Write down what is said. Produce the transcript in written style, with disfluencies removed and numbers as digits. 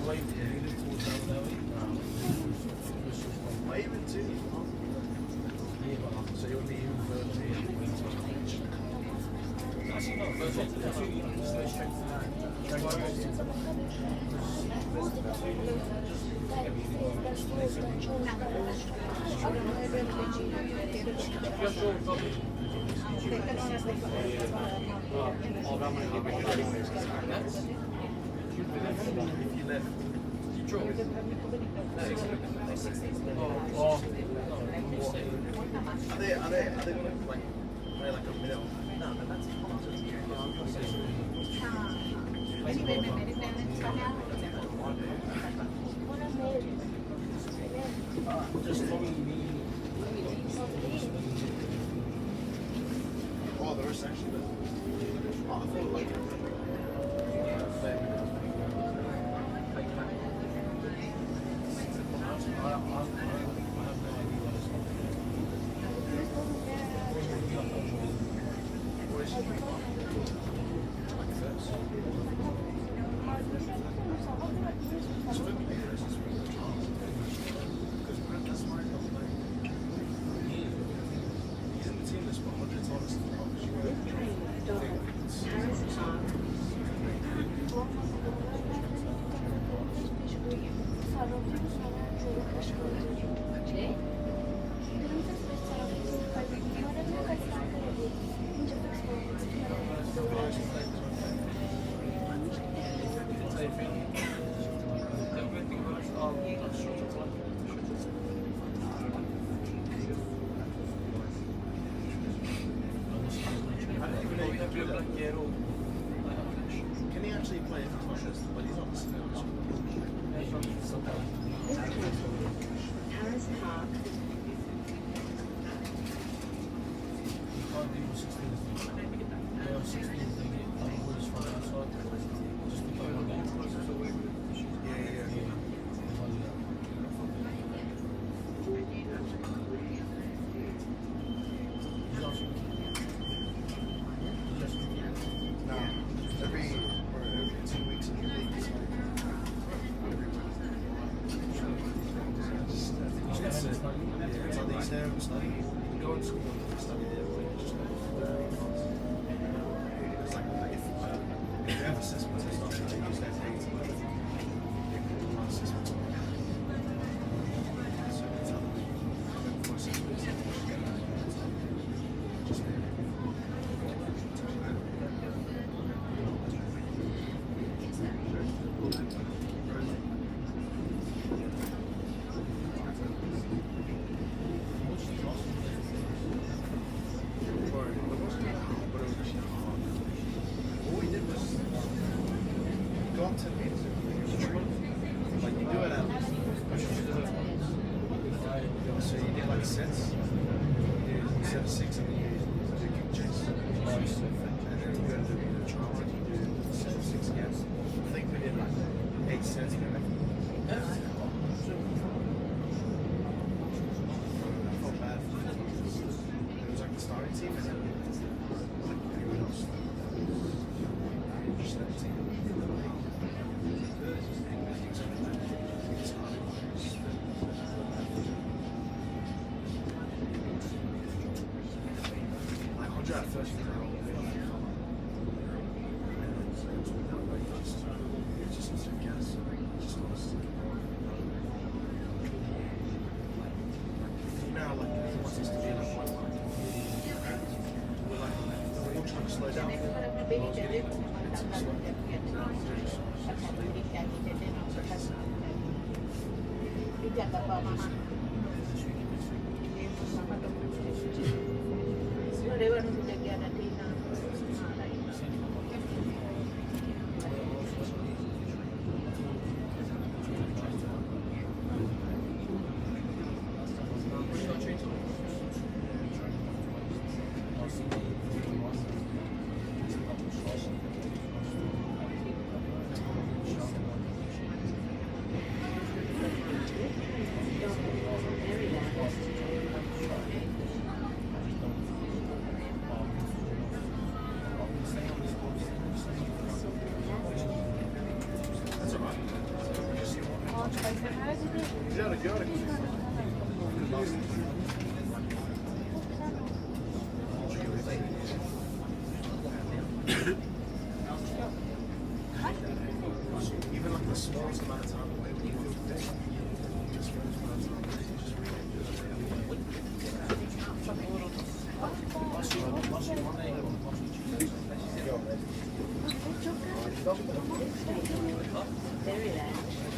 I even do. So you'll leave if you left. Are they gonna like play like a middle? No, but that's oh, the rest actually. Oh, I thought like. Can he actually play if he's not this? But he's not listening. Harris Park. Every 2 weeks in the league. It's on these there and study. Go to school and study there. It's like if you have assessments, it's not going to use that data. Assessments. All we did was go up 10 meters and like you do it out. So you get like sets. You do set of 6 and then you do kick chase. And then you go to the trial and you do set of 6 again. I think we did like 8 sets. I felt bad. It was like the starting team and then like everyone else. Just that team. Like I'll draft first for now, like, he wants us to be like one line. We're like, we're all trying to slow down. Göra even like the smallest amount of time away when you feel dead, you just spend this amount of time away, you just read it, just Very nice.